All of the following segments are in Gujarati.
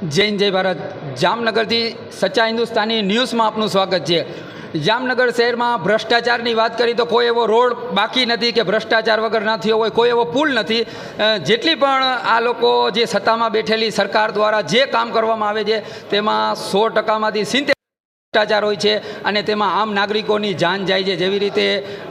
જૈન જય ભારત જામનગરથી સચ્ચા હિન્દુસ્તાની ન્યૂઝમાં આપનું સ્વાગત છે। જામનગર શહેરમાં ભ્રષ્ટાચારની વાત કરી તો કોઈ એવો રોડ બાકી નથી કે ભ્રષ્ટાચાર વગર ના થયો હોય, કોઈ એવો પુલ નથી। જેટલી પણ આ લોકો જે સત્તામાં બેઠેલી સરકાર દ્વારા જે કામ કરવામાં આવે છે તેમાં 100%માંથી 70% ભ્રષ્ટાચાર હોય છે અને તેમાં આમ નાગરિકોની જાન જાય છે। જેવી રીતે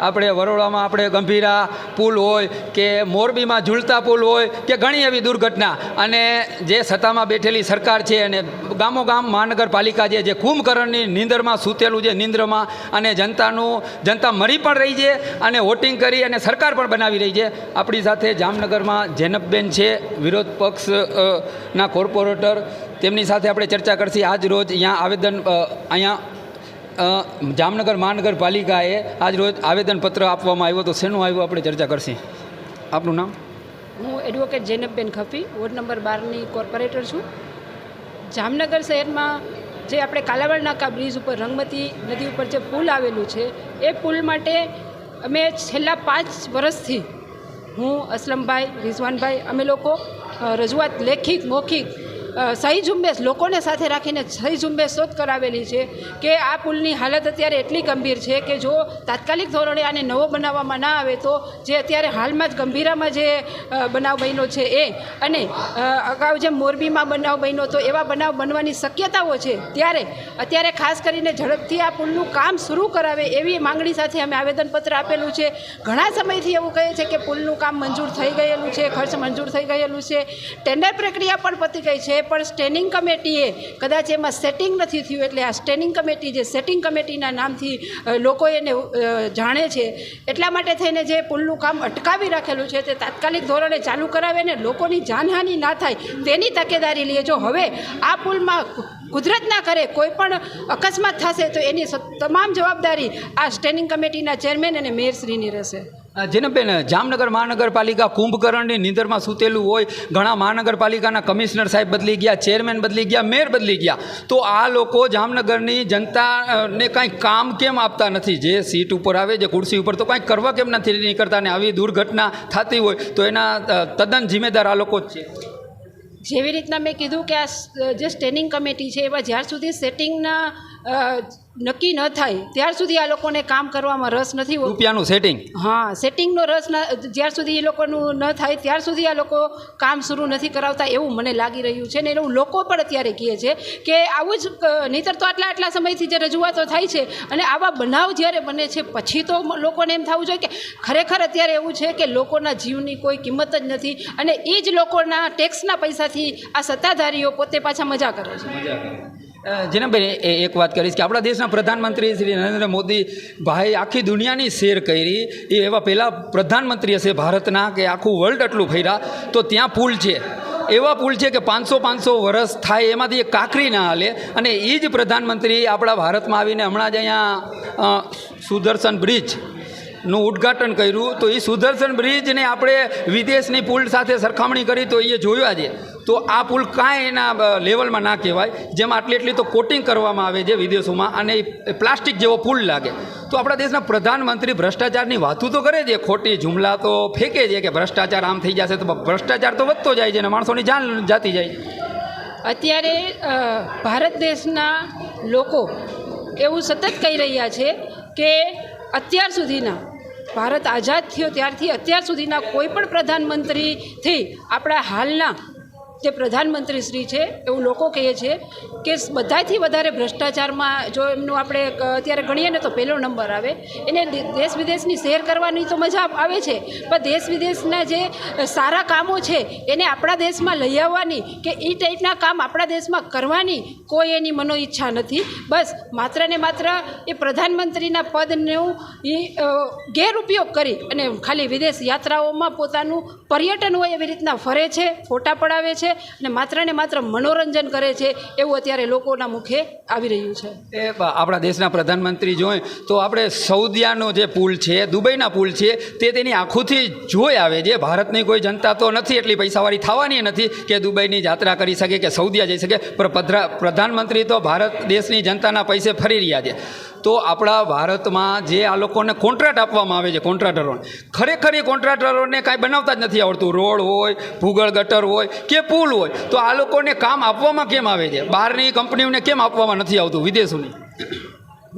આપણે વરોડામાં આપણે ગંભીરા પુલ હોય કે મોરબીમાં ઝૂલતા પુલ હોય કે ઘણી એવી દુર્ઘટના, અને જે સત્તામાં બેઠેલી સરકાર છે અને ગામો ગામ મહાનગરપાલિકા છે જે કુંભકર્ણની નીંદરમાં સૂતેલું છે, નીંદરમાં, અને જનતા મરી પણ રહી છે અને વોટિંગ કરી અને સરકાર પણ બનાવી રહી છે। આપણી સાથે જામનગરમાં જેનબબેન છે, વિરોધ પક્ષના કોર્પોરેટર, તેમની સાથે આપણે ચર્ચા કરશી। આજ રોજ જામનગર મહાનગરપાલિકાએ આજ રોજ આવેદનપત્ર આપવામાં આવ્યું, તો શેનું આવ્યું આપણે ચર્ચા કરશી। આપનું નામ? હું એડવોકેટ જેનબબેન ખફી, વોર્ડ નંબર 12ની કોર્પોરેટર છું। જામનગર શહેરમાં જે આપણે કાલાવાડ નાકા બ્રિજ ઉપર રંગમતી નદી ઉપર જે પુલ આવેલું છે એ પુલ માટે અમે છેલ્લા 5 વર્ષથી હું, અસલમભાઈ, રિઝવાનભાઈ, અમે લોકો રજૂઆત લેખિત મૌખિક સહી ઝુંબેશ લોકોને સાથે રાખીને સહી ઝુંબેશ શોધ કરાવેલી છે કે આ પુલની હાલત અત્યારે એટલી ગંભીર છે કે જો તાત્કાલિક ધોરણે આને નવો બનાવવામાં ના આવે તો જે અત્યારે હાલમાં જ ગંભીરામાં જે બનાવ બન્યો છે એ, અને અગાઉ જે મોરબીમાં બનાવ બન્યો તો એવા બનાવ બનવાની શક્યતાઓ છે, ત્યારે અત્યારે ખાસ કરીને ઝડપથી આ પુલનું કામ શરૂ કરાવે એવી માંગણી સાથે અમે આવેદનપત્ર આપેલું છે। ઘણા સમયથી એવું કહે છે કે પુલનું કામ મંજૂર થઈ ગયેલું છે, ખર્ચ મંજૂર થઈ ગયેલું છે, ટેન્ડર પ્રક્રિયા પણ પતી ગઈ છે, પણ સ્ટેન્ડિંગ કમિટીએ કદાચ એમાં સેટિંગ નથી થયું, એટલે આ સ્ટેન્ડિંગ કમિટી જે સેટિંગ કમિટીના નામથી લોકો એને જાણે છે, એટલા માટે થઈને જે પુલનું કામ અટકાવી રાખેલું છે તે તાત્કાલિક ધોરણે ચાલુ કરાવે ને લોકોની જાનહાનિ ના થાય તેની તકેદારી લે। જો હવે આ પુલમાં કુદરત ના કરે કોઈ પણ અકસ્માત થશે તો એની તમામ જવાબદારી આ સ્ટેન્ડિંગ કમિટીના ચેરમેન અને મેયરશ્રીની રહેશે। જેનબબેન, જામનગર મહાનગરપાલિકા કુંભકર્ણની નીંદરમાં સૂતેલું હોય, ઘણા મહાનગરપાલિકાના કમિશનર સાહેબ બદલી ગયા, ચેરમેન બદલી ગયા, મેયર બદલી ગયા, તો આ લોકો જામનગરની જનતાને કાંઈ કામ કેમ આપતા નથી? જે સીટ ઉપર આવે, જે ખુરશી ઉપર, તો કાંઈક કરવા કેમ નથી કરતા? ને આવી દુર્ઘટના થતી હોય તો એના તદ્દન જિમ્મેદાર આ લોકો જ છે। જેવી રીતના મેં કીધું કે આ જે સ્ટેન્ડિંગ કમિટી છે એમાં જ્યાર સુધી સેટિંગના નક્કી ન થાય ત્યાર સુધી આ લોકોને કામ કરવામાં રસ નથી, રૂપિયાનું સેટિંગ, હા, સેટિંગનો રસ જ્યાર સુધી એ લોકોનું ન થાય ત્યાર સુધી આ લોકો કામ શરૂ નથી કરાવતા એવું મને લાગી રહ્યું છે। ને એવું લોકો પણ અત્યારે કહે છે કે આવું જ નહીંતર તો આટલા સમયથી જે રજૂઆતો થાય છે અને આવા બનાવ જ્યારે બને છે પછી તો લોકોને એમ થવું જોઈએ કે ખરેખર અત્યારે એવું છે કે લોકોના જીવની કોઈ કિંમત જ નથી, અને એ જ લોકોના ટેક્સના પૈસાથી આ સત્તાધારીઓ પોતે પાછા મજા કરે છે। જેનબબેન, એક વાત કરીશ કે આપણા દેશના પ્રધાનમંત્રી શ્રી નરેન્દ્ર મોદી ભાઈ આખી દુનિયાની શેર કરી, એ એવા પહેલાં પ્રધાનમંત્રી હશે ભારતના કે આખું વર્લ્ડ આટલું ફર્યા, તો ત્યાં પુલ છે, એવા પુલ છે કે 500 વર્ષ થાય એમાંથી એક કાંકરી ના હાલે, અને એ જ પ્રધાનમંત્રી આપણા ભારતમાં આવીને હમણાં જ અહીંયા સુદર્શન બ્રિજનું ઉદ્ઘાટન કર્યું, તો એ સુદર્શન બ્રિજને આપણે વિદેશની પુલ સાથે સરખામણી કરી તો એ જોયા છે, તો આ પુલ કાંઈ એના લેવલમાં ના કહેવાય, જેમાં એટલી તો કોટિંગ કરવામાં આવે છે વિદેશોમાં, અને પ્લાસ્ટિક જેવો પુલ લાગે। તો આપણા દેશના પ્રધાનમંત્રી ભ્રષ્ટાચારની વાતો તો કરે છે, ખોટી જુમલા તો ફેંકે છે કે ભ્રષ્ટાચાર આમ થઈ જશે, તો ભ્રષ્ટાચાર તો વધતો જાય છે અને માણસોની જાન જાતી જાય છે। અત્યારે ભારત દેશના લોકો એવું સતત કહી રહ્યા છે કે અત્યાર સુધીના ભારત આઝાદ થયો ત્યારથી અત્યાર સુધીના કોઈ પણ પ્રધાનમંત્રીથી આપણા હાલના જે પ્રધાનમંત્રી શ્રી છે એવું લોકો કહે છે કે બધાથી વધારે ભ્રષ્ટાચારમાં જો એમનું આપણે અત્યારે ગણીએ ને તો પહેલો નંબર આવે। એને દેશ વિદેશની શેર કરવાની તો મજા આવે છે, પણ દેશ વિદેશના જે સારા કામો છે એને આપણા દેશમાં લઈ આવવાની કે એ ટાઈપના કામ આપણા દેશમાં કરવાની કોઈ એની મનો ઈચ્છા નથી। બસ માત્ર ને માત્ર એ પ્રધાનમંત્રીના પદનો એ ગેરઉપયોગ કરી અને ખાલી વિદેશ યાત્રાઓમાં પોતાનું પર્યટન હોય એવી રીતના ફરે છે, ફોટા પડાવે છે અને માત્ર મનોરંજન કરે છે, એવું અત્યારે લોકોના મુખે આવી રહ્યું છે। એ આપણા દેશના પ્રધાનમંત્રી જોઈએ તો આપણે સઉદીયાનો જે પુલ છે, દુબઈના પુલ છે, તે તેની આંખોથી જોઈ આવે છે। ભારતની કોઈ જનતા તો નથી એટલી પૈસાવાળી થવાની નથી કે દુબઈની યાત્રા કરી શકે કે સઉદીયા જઈ શકે, પણ પ્રધાનમંત્રી તો ભારત દેશની જનતાના પૈસે ફરી રહ્યા છે। તો તો આપણા ભારતમાં જે આ લોકોને કોન્ટ્રાક્ટ આપવામાં આવે છે કોન્ટ્રાક્ટરોને, ખરેખર એ કોન્ટ્રાક્ટરોને કાંઈ બનાવતા જ નથી આવડતું. રોડ હોય, ભૂગળ ગટર હોય કે પુલ હોય, તો આ લોકોને કામ આપવામાં કેમ આવે છે? બહારની કંપનીઓને કેમ આપવામાં નથી આવતું, વિદેશોની?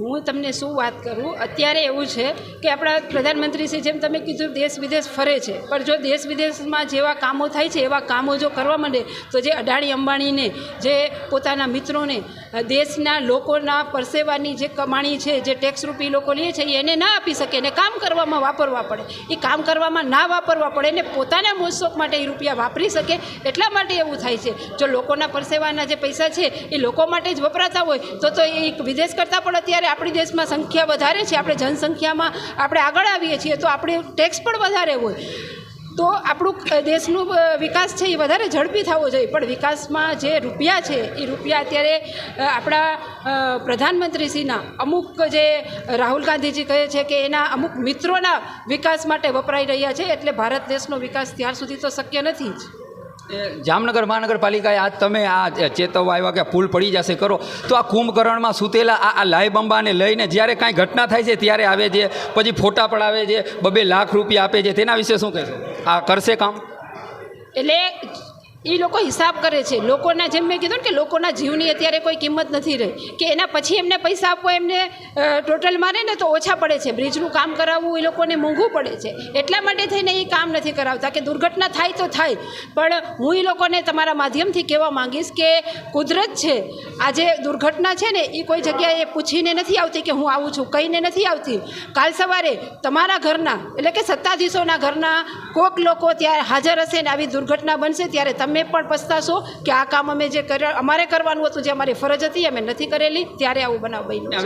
હું તમને શું વાત કરું, અત્યારે એવું છે કે આપણા પ્રધાનમંત્રીશ્રી જેમ તમે કીધું દેશ વિદેશ ફરે છે, પણ જો દેશ વિદેશમાં જેવા કામો થાય છે એવા કામો જો કરવા માંડે તો જે અડાણી અંબાણીને, જે પોતાના મિત્રોને, દેશના લોકોના પરસેવાની જે કમાણી છે, જે ટેક્સ રૂપી લોકો લે છે, એને ના આપી શકે, એને કામ કરવામાં વાપરવા પડે. એ કામ કરવામાં ના વાપરવા પડે ને પોતાના મોજશોખ માટે એ રૂપિયા વાપરી શકે, એટલા માટે એવું થાય છે. જો લોકોના પરસેવાના જે પૈસા છે એ લોકો માટે જ વપરાતા હોય તો એ વિદેશ કરતાં પણ અત્યારે આપણી દેશમાં સંખ્યા વધારે છે, આપણે જનસંખ્યામાં આપણે આગળ આવીએ છીએ તો આપણે ટેક્સ પણ વધારે હોય, તો આપણું દેશનું વિકાસ છે એ વધારે ઝડપી થવો જોઈએ. પણ વિકાસમાં જે રૂપિયા છે એ રૂપિયા અત્યારે આપણા પ્રધાનમંત્રીશ્રીના અમુક જે રાહુલ ગાંધીજી કહે છે કે એના અમુક મિત્રોના વિકાસ માટે વપરાઈ રહ્યા છે, એટલે ભારત દેશનો વિકાસ ત્યાર સુધી તો શક્ય નથી જ. જામનગર મહાનગરપાલિકાએ આજ તમે આ ચેતવવા આવ્યા કે પુલ પડી જશે કરો, તો આ કુંભકર્ણમાં સૂતેલા આ લાઈ બંબાને લઈને જ્યારે કાંઈ ઘટના થાય છે ત્યારે આવે છે, પછી ફોટા પડાવે છે, 2 લાખ રૂપિયા આપે છે, તેના વિશે શું કહેશો? આ કરશે કામ? એટલે એ લોકો હિસાબ કરે છે લોકોના, જેમ મેં કીધું ને કે લોકોના જીવની અત્યારે કોઈ કિંમત નથી રહી, કે એના પછી એમને પૈસા આપવો એમને ટોટલ મારે ને તો ઓછા પડે છે, બ્રિજનું કામ કરાવવું એ લોકોને મોંઘું પડે છે, એટલા માટે થઈને એ કામ નથી કરાવતા. કે દુર્ઘટના થાય તો થાય, પણ હું એ લોકોને તમારા માધ્યમથી કહેવા માંગીશ કે કુદરત છે, આ જે દુર્ઘટના છે ને એ કોઈ જગ્યાએ પૂછીને નથી આવતી કે હું આવું છું, કહીને નથી આવતી. કાલ સવારે તમારા ઘરના, એટલે કે સત્તાધીશોના ઘરના કોઈક લોકો ત્યારે હાજર હશે ને આવી દુર્ઘટના બનશે ત્યારે તમે પણ પસ્તાશો કે આ કામ અમે જે અમારે કરવાનું હતું, જે અમારી ફરજ હતી અમે નથી કરેલી, ત્યારે આવું બનાવ બન્યું.